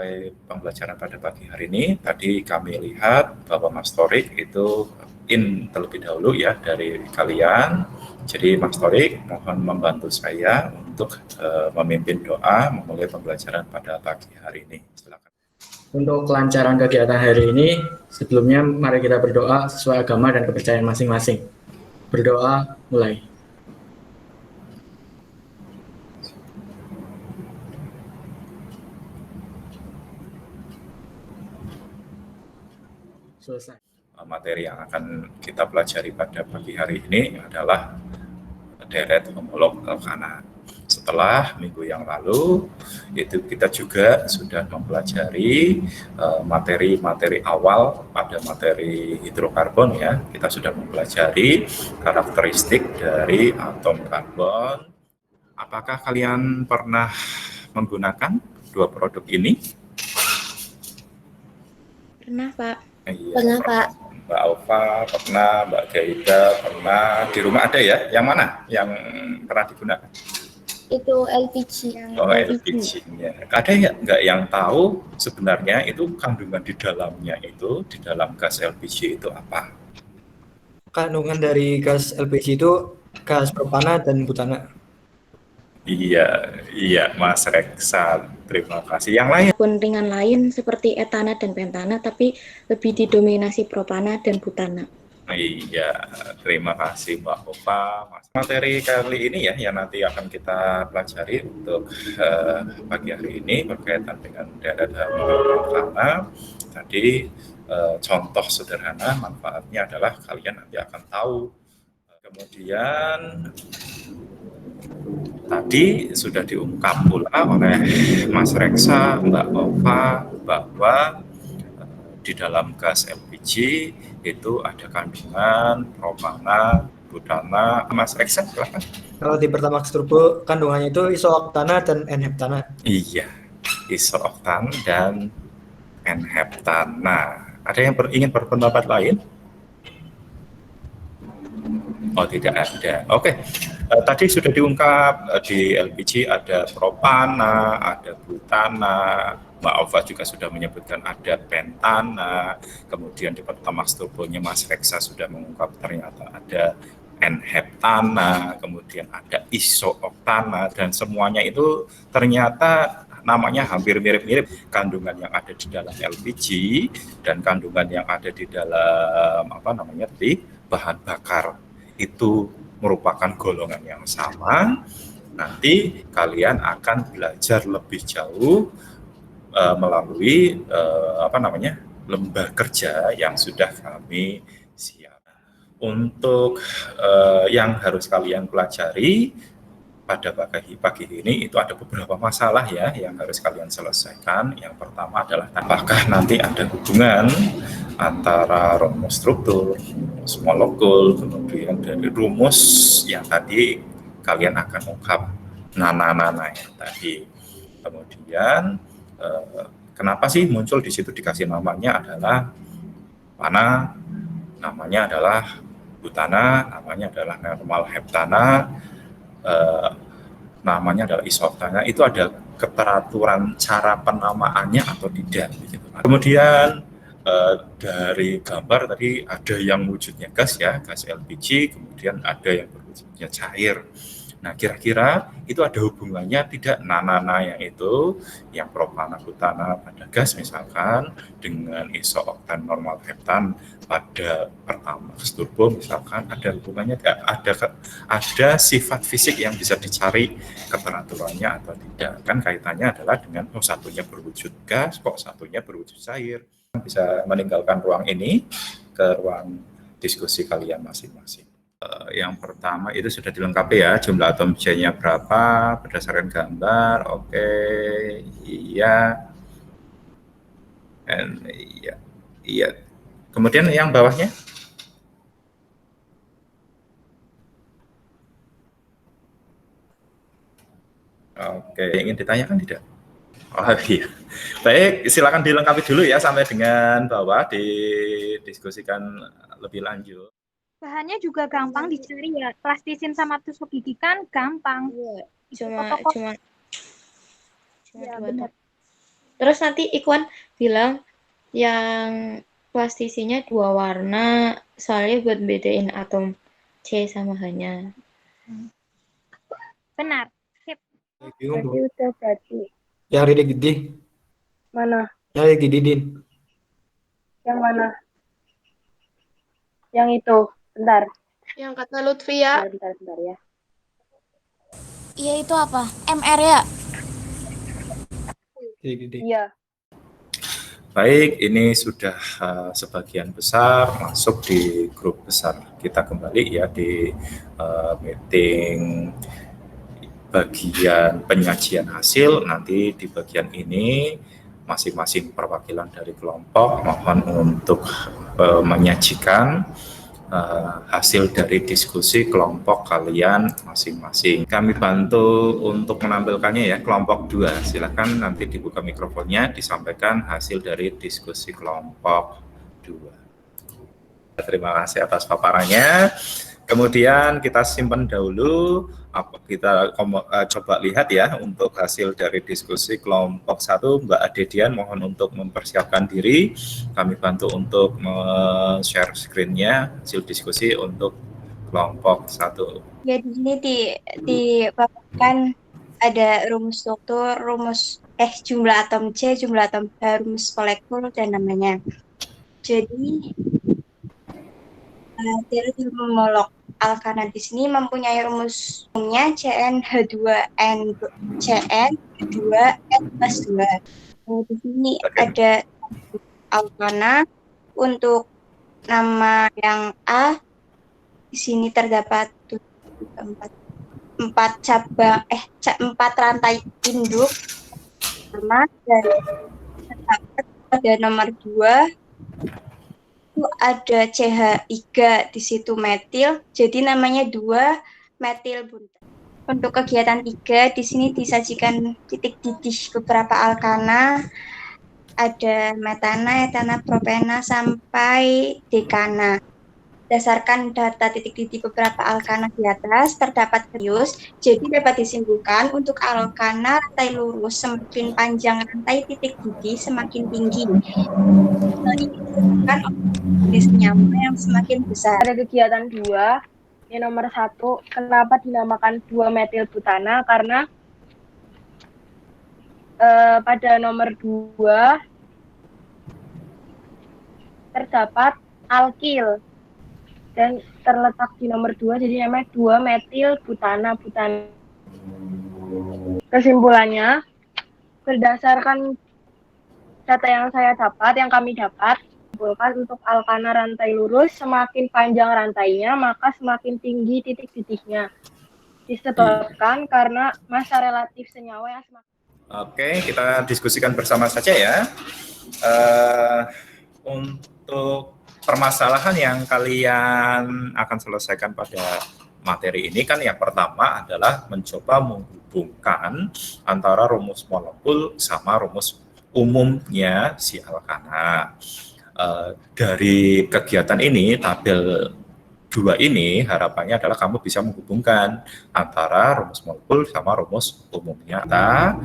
memulai pembelajaran pada pagi hari ini, tadi kami lihat bahwa Mas Torik itu terlebih dahulu ya dari kalian. Jadi Mas Torik mohon membantu saya untuk memimpin doa memulai pembelajaran pada pagi hari ini. Silakan. Untuk kelancaran kegiatan hari ini, sebelumnya mari kita berdoa sesuai agama dan kepercayaan masing-masing. Berdoa mulai. Selesai. Materi yang akan kita pelajari pada pagi hari ini adalah deret homolog Elkanah. Setelah minggu yang lalu itu kita juga sudah mempelajari materi-materi awal pada materi hidrokarbon ya. Kita sudah mempelajari karakteristik dari atom karbon. Apakah kalian pernah menggunakan dua produk ini? Pernah, Pak. Iya, Pernah, Pak. Mbak Alfa pernah, Mbak Gaida pernah. Di rumah ada ya? Yang mana yang pernah digunakan? Itu LPG. Oh, LPG-nya. Ada ya nggak yang tahu sebenarnya itu kandungan di dalamnya itu, di dalam gas LPG itu apa? Kandungan dari gas LPG itu gas propana dan butana. Iya, Mas Reksa. Terima kasih. Yang lain? Walaupun ringan lain seperti etana dan pentana, tapi lebih didominasi propana dan butana. Iya, terima kasih Mbak Opa. Materi kali ini ya yang nanti akan kita pelajari untuk pagi hari ini berkaitan dengan deret Elkanah. Tadi contoh sederhana manfaatnya adalah kalian nanti akan tahu. Kemudian tadi sudah diungkap pula oleh Mas Reksa, Mbak Opa bahwa di dalam gas LPG itu ada kandungan propana, butana. Mas Reksa, silahkan. Kalau di Pertamax Turbo kandungannya itu isooctana dan N-heptana. Iya, isooktan dan N-heptana. Ada yang ingin berpendapat lain? Oh, tidak ada. Oke. Tadi sudah diungkap di LPG ada propana, ada butana, Mbak Alfa juga sudah menyebutkan ada pentana, kemudian di Pertamax Turbonya Mas Reksa sudah mengungkap ternyata ada N-heptana, kemudian ada isooktana, dan semuanya itu ternyata namanya hampir mirip-mirip. Kandungan yang ada di dalam LPG dan kandungan yang ada di dalam di bahan bakar itu merupakan golongan yang sama. Nanti kalian akan belajar lebih jauh melalui lembah kerja yang sudah kami siapkan. Untuk yang harus kalian pelajari pada pagi ini itu ada beberapa masalah ya yang harus kalian selesaikan. Yang pertama adalah apakah nanti ada hubungan antara rumus struktur, rumus molekul, kemudian dari rumus yang tadi kalian akan ungkap nana-nana yang tadi. Kemudian kenapa sih muncul di situ dikasih namanya adalah pana, namanya adalah butana, namanya adalah normal heptana, namanya adalah isoktana. Itu ada keteraturan cara penamaannya atau tidak gitu. Kemudian dari gambar tadi ada yang wujudnya gas ya, gas LPG, kemudian ada yang berwujudnya cair. Nah, kira-kira itu ada hubungannya tidak nana yang propana butana pada gas misalkan dengan isooktan normal heptan pada Pertamax Turbo misalkan, ada hubungannya tidak? Ada sifat fisik yang bisa dicari keteraturannya atau tidak? Kan kaitannya adalah dengan satunya berwujud gas, kok satunya berwujud cair. Bisa meninggalkan ruang ini ke ruang diskusi kalian masing-masing. Yang pertama itu sudah dilengkapi ya, jumlah atom J-nya berapa berdasarkan gambar. Oke, iya. Iya. Kemudian yang bawahnya? Oke, ingin ditanyakan tidak? Oh iya. Baik, silakan dilengkapi dulu ya sampai dengan bawah, didiskusikan lebih lanjut. Bahannya juga gampang dicari ya, plastisin sama tusuk gigi kan gampang. Iya, cuma Fotokopi. cuma Ya, dua benar. Terus nanti Ikhwan bilang yang plastisinya 2 warna, soalnya buat bedain atom C sama H-nya. Benar. Sip. Bingung Berarti tuh. udah berarti. Yang Ridi gede. Mana? Yang Ridi Didin. Yang mana? Yang itu. Bentar. Yang kata Lutfi ya. Bentar ya. Iya itu apa? MR ya? Ridi gede. Iya. Baik, ini sudah sebagian besar masuk di grup besar. Kita kembali ya di meeting bagian penyajian hasil. Nanti di bagian ini masing-masing perwakilan dari kelompok mohon untuk menyajikan hasil dari diskusi kelompok kalian masing-masing. Kami bantu untuk menampilkannya ya, kelompok 2. Silakan nanti dibuka mikrofonnya, disampaikan hasil dari diskusi kelompok 2. Terima kasih atas paparannya. Kemudian kita simpan dahulu, kita coba lihat ya untuk hasil dari diskusi kelompok 1. Mbak Adedian mohon untuk mempersiapkan diri. Kami bantu untuk share screen-nya hasil diskusi untuk kelompok 1. Ya di sini dipaparkan ada rumus struktur, jumlah atom C, jumlah atom H, rumus molekul dan namanya. Jadi teori homolog alkana di sini mempunyai rumus umumnya CnH2n Cn 2n plus 2. Di sini ada alkana untuk nama yang A. Di sini terdapat 4 rantai induk sama dan terdapat pada nomor 2 itu ada CH3 di situ metil, jadi namanya 2 metil buntat. Untuk kegiatan 3 di sini disajikan titik didih beberapa alkana, ada metana, etana, propena sampai dekana. Berdasarkan data titik didih beberapa alkana di atas terdapat krius, jadi dapat disimpulkan untuk alkana rantai lurus semakin panjang rantai titik didih semakin tinggi. Ini disebabkan oleh senyawa yang semakin besar. Ada kegiatan 2, yang nomor 1, kenapa dinamakan 2 metil butana? Karena pada nomor 2 terdapat alkil dan terletak di nomor 2, jadi namanya 2 metil butana. Kesimpulannya, berdasarkan data yang kami dapat, untuk alkana rantai lurus, semakin panjang rantainya, maka semakin tinggi titik didihnya. Disebabkan karena massa relatif senyawa yang semakin... Oke, kita diskusikan bersama saja ya. Untuk permasalahan yang kalian akan selesaikan pada materi ini kan yang pertama adalah mencoba menghubungkan antara rumus molekul sama rumus umumnya si alkana. Dari kegiatan ini, tabel 2 ini harapannya adalah kamu bisa menghubungkan antara rumus molekul sama rumus umumnya. Nah,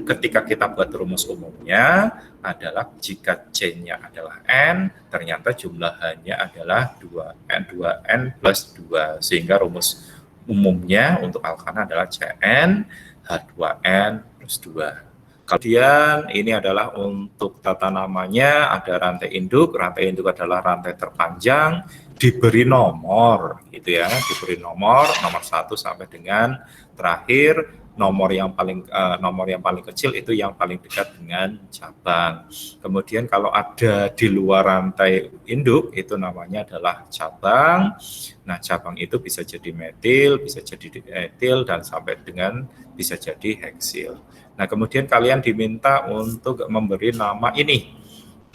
ketika kita buat rumus umumnya adalah jika C-nya adalah N, ternyata jumlah H-nya adalah 2N plus 2, sehingga rumus umumnya untuk alkana adalah Cn H2N plus 2. Kemudian ini adalah untuk tata namanya, ada rantai induk adalah rantai terpanjang, diberi nomor gitu ya, diberi nomor 1 sampai dengan terakhir nomor yang paling kecil itu yang paling dekat dengan cabang. Kemudian kalau ada di luar rantai induk itu namanya adalah cabang. Nah, cabang itu bisa jadi metil, bisa jadi etil, dan sampai dengan bisa jadi heksil. Nah, kemudian kalian diminta untuk memberi nama ini.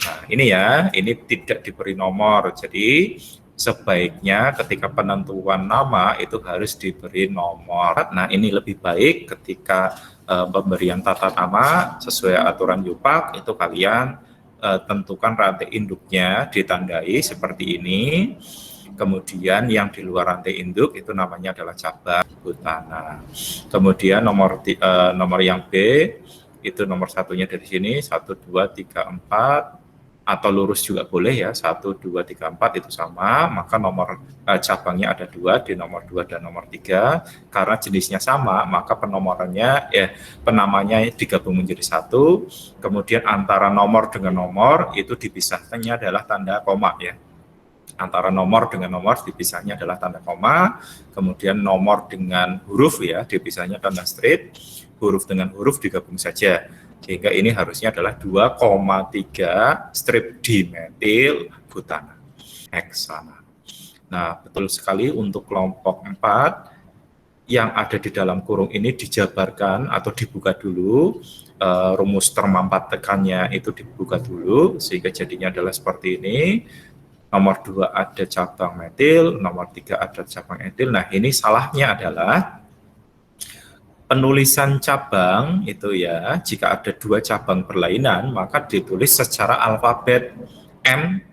Nah, ini ya, ini tidak diberi nomor. Jadi, sebaiknya ketika penentuan nama itu harus diberi nomor. Nah, ini lebih baik ketika pemberian tata nama sesuai aturan YUPAK itu kalian tentukan rantai induknya ditandai seperti ini. Kemudian yang di luar rantai induk itu namanya adalah cabang butana. Kemudian nomor yang B itu nomor satunya dari sini, 1, 2, 3, 4, atau lurus juga boleh ya, 1, 2, 3, 4 itu sama, maka nomor cabangnya ada 2 di nomor 2 dan nomor 3, karena jenisnya sama, maka penomorannya, penamanya digabung menjadi 1, kemudian antara nomor dengan nomor itu dipisahkannya adalah tanda koma ya. Antara nomor dengan nomor dipisahnya adalah tanda koma, kemudian nomor dengan huruf ya, dipisahnya tanda straight, huruf dengan huruf digabung saja. Sehingga ini harusnya adalah 2,3 strip dimetil butana heksana. Nah, betul sekali untuk kelompok 4 yang ada di dalam kurung ini dijabarkan atau dibuka dulu, rumus terma 4 tekannya itu dibuka dulu, sehingga jadinya adalah seperti ini. Nomor 2 ada cabang metil, nomor 3 ada cabang etil. Nah, ini salahnya adalah penulisan cabang itu ya, jika ada 2 cabang berlainan, maka ditulis secara alfabet. M,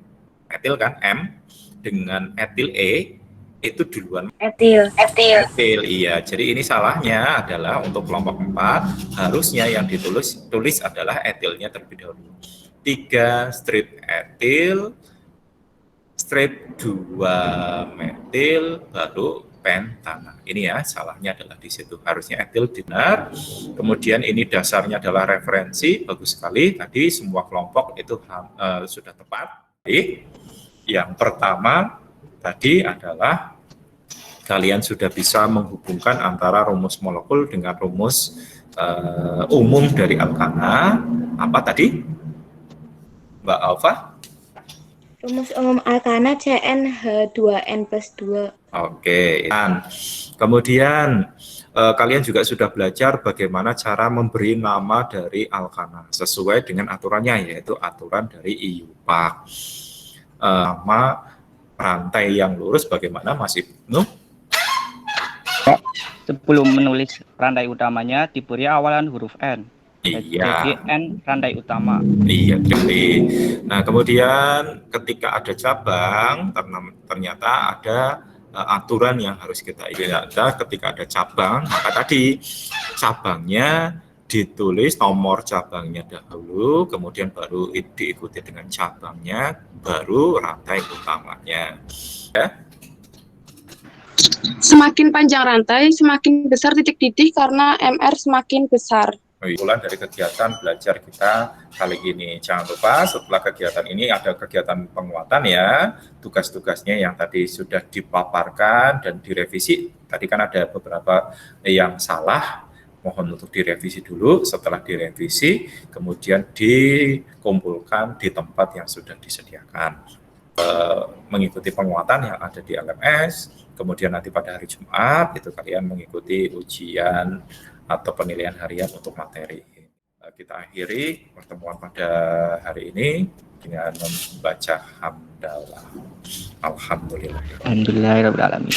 etil kan, M, dengan etil E, itu duluan. Etil. Etil, iya. Jadi ini salahnya adalah untuk kelompok 4, harusnya yang tulis adalah etilnya terlebih dahulu. 3 strip etil, strip 2 metil, baru pentana. Ini ya, salahnya adalah di situ. Harusnya etil benar. Kemudian ini dasarnya adalah referensi, bagus sekali. Tadi semua kelompok itu sudah tepat. Jadi, yang pertama tadi adalah kalian sudah bisa menghubungkan antara rumus molekul dengan rumus umum dari alkana. Apa tadi, Mbak Alfa? Rumus umum alkana CnH2n+2. Oke, dan kemudian kalian juga sudah belajar bagaimana cara memberi nama dari alkana sesuai dengan aturannya, yaitu aturan dari IUPAC. Nama rantai yang lurus bagaimana, Mas Ibnu? Sebelum menulis rantai utamanya diberi awalan huruf N. Iya. Jadi N rantai utama. Iya, jadi. Nah, kemudian ketika ada cabang, ternyata ada aturan yang harus kita ingat. Ketika ada cabang, maka tadi cabangnya ditulis nomor cabangnya dahulu, kemudian baru diikuti dengan cabangnya, baru rantai utamanya. Ya. Semakin panjang rantai, semakin besar titik didih karena MR semakin besar. Kesimpulan dari kegiatan belajar kita kali ini. Jangan lupa setelah kegiatan ini ada kegiatan penguatan ya, tugas-tugasnya yang tadi sudah dipaparkan dan direvisi. Tadi kan ada beberapa yang salah, mohon untuk direvisi dulu. Setelah direvisi, kemudian dikumpulkan di tempat yang sudah disediakan. Mengikuti penguatan yang ada di LMS, kemudian nanti pada hari Jumat itu kalian mengikuti ujian atau penilaian harian untuk materi. Kita akhiri pertemuan pada hari ini dengan membaca hamdalah. Alhamdulillah. Alhamdulillahirobbilalamin.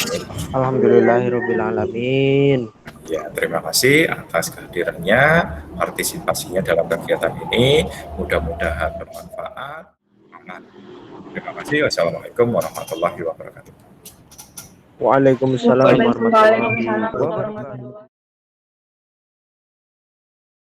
Alhamdulillahirobbilalamin. Ya, terima kasih atas kehadirannya, partisipasinya dalam kegiatan ini. Mudah-mudahan bermanfaat. Terima kasih. Wassalamualaikum warahmatullahi wabarakatuh. Waalaikumsalam warahmatullahi wabarakatuh.